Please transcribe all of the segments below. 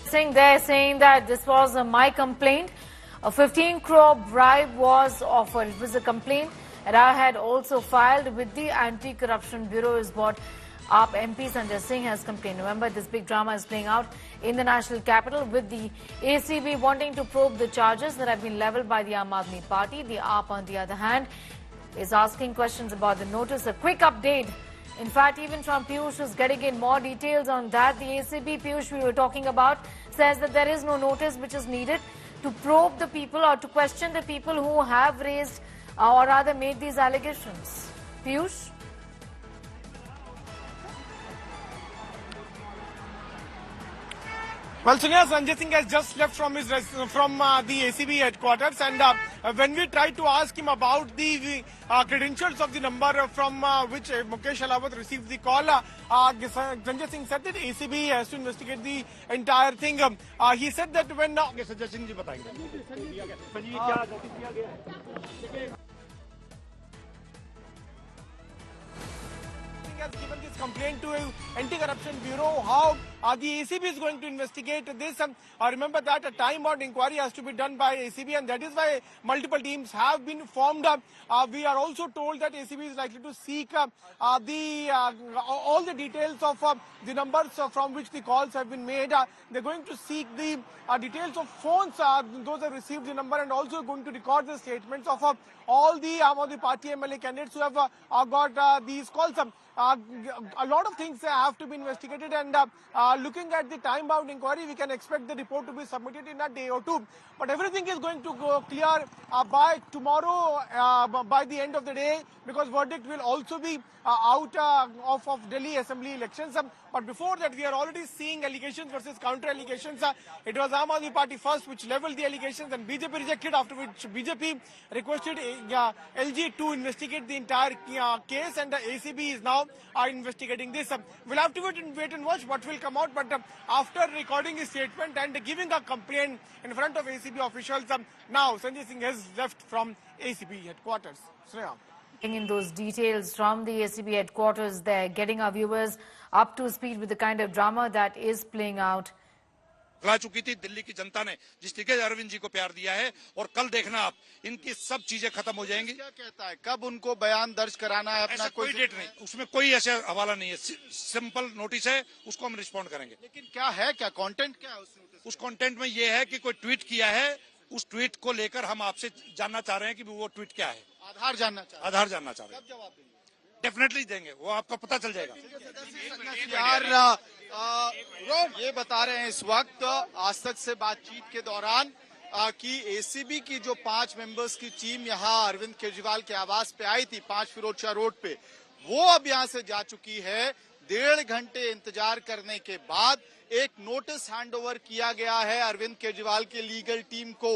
Singh there saying that this was my complaint. A 15 crore bribe was offered. It was a complaint that I had also filed with the Anti-Corruption Bureau is what AAP MP Sanjay Singh has complained. Remember, this big drama is playing out in the national capital with the ACB wanting to probe the charges that have been levelled by the Aam Aadmi Party. The AAP, on the other hand, is asking questions about the notice. A quick update. In fact, even from Piyush is getting in more details on that. The ACB, Piyush, we were talking about, says that there is no notice which is needed to probe the people or to question the people who have raised or rather made these allegations. Piyush? Well, Sonia, Sanjay Singh has just left from the ACB headquarters, and when we tried to ask him about the credentials of the number from which Mukesh Alawat received the call, Sanjay Singh said that ACB has to investigate the entire thing. He said that when Sanjay Singh ji बताएंगे. Has given this complaint to Anti-Corruption Bureau. How the ACB is going to investigate this. Remember that a time-bound inquiry has to be done by ACB, and that is why multiple teams have been formed. We are also told that ACB is likely to seek all the details of the numbers from which the calls have been made. They're going to seek the details of phones those have received the number, and also going to record the statements of all the Aam Aadmi Party MLA candidates who have got these calls. A lot of things have to be investigated, and looking at the time-bound inquiry, we can expect the report to be submitted in a day or two. But everything is going to go clear by tomorrow, by the end of the day, because verdict will also be out of Delhi Assembly elections. But before that, we are already seeing allegations versus counter-allegations. It was Aam Aadmi Party first which levelled the allegations, and BJP rejected, after which BJP requested LG to investigate the entire case, and the ACB is now investigating this. We'll have to wait and watch what will come out, but after recording his statement and giving a complaint in front of ACB officials, now Sanjay Singh has left from ACB headquarters. Shreya. In those details from the ACB headquarters, they're getting our viewers up to speed with the kind of drama that is playing out. ला चुकी थी दिल्ली की जनता ने जिस तरीके से अरविंद जी को प्यार दिया है, और कल देखना आप इनकी सब चीजें खत्म हो जाएंगी. क्या कहता है, कब उनको बयान दर्ज कराना है? अपना कोई डेट नहीं, उसमें कोई ऐसा हवाला नहीं है. सिंपल नोटिस है, उसको हम रिस्पॉन्ड करेंगे. लेकिन क्या है, क्या कंटेंट क्या है उस नोटिस? उस कंटेंट में ये है कि कोई ट्वीट किया है, उस ट्वीट को लेकर हम आपसे जानना चाह रहे हैं कि वो ट्वीट क्या है. आधार जानना चाह रहे हैं. आधार जानना चाह रहे हैं. कब जवाब देंगे? डेफिनेटली देंगे, वो आपको पता चल जाएगा. यार ये बता रहे हैं इस वक्त आज तक से बातचीत के दौरान कि एसीबी की जो 5 मेंबर्स की टीम यहां अरविंद केजरीवाल के आवास पे आई थी 5 फिरोजशाह रोड पे, वो अब यहां से जा चुकी है. 1.5 घंटे इंतजार करने के बाद एक नोटिस हैंडओवर किया गया है अरविंद केजरीवाल की लीगल टीम को.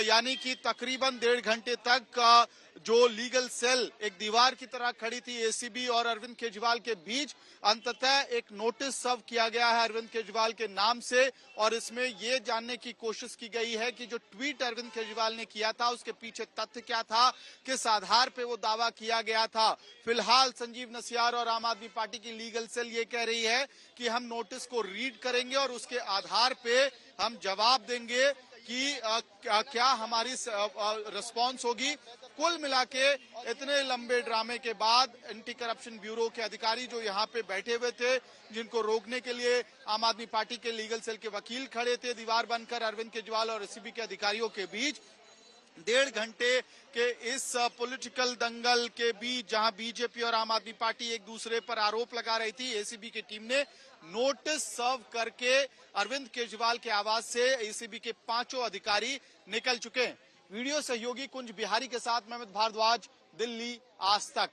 यानी कि तकरीबन 1.5 घंटे तक जो लीगल सेल एक दीवार की तरह खड़ी थी एसीबी और अरविंद केजरीवाल के बीच, अंततः एक नोटिस सर्व किया गया है अरविंद केजरीवाल के नाम से, और इसमें ये जानने की कोशिश की गई है कि जो ट्वीट अरविंद केजरीवाल ने किया था उसके पीछे तथ्य क्या था, किस आधार पे वो दावा किया गया था. फिलहाल संजीव नसियार और आम आदमी पार्टी की लीगल सेल ये कह रही है कि हम नोटिस को रीड करेंगे और उसके आधार पे हम जवाब देंगे कि क्या हमारी रिस्पॉन्स होगी. कुल मिला के इतने लंबे ड्रामे के बाद एंटी करप्शन ब्यूरो के अधिकारी जो यहाँ पे बैठे हुए थे, जिनको रोकने के लिए आम आदमी पार्टी के लीगल सेल के वकील खड़े थे दीवार बनकर अरविंद केजरीवाल और एसीबी के अधिकारियों के बीच, 1.5 घंटे के इस पॉलिटिकल दंगल के बीच जहां बीजेपी और आम आदमी पार्टी एक दूसरे पर आरोप लगा रही थी, एसीबी की टीम ने नोटिस सर्व करके अरविंद केजरीवाल के आवास से एसीबी के 5 अधिकारी निकल चुके हैं. वीडियो सहयोगी कुंज बिहारी के साथ महमद भारद्वाज, दिल्ली, आज तक.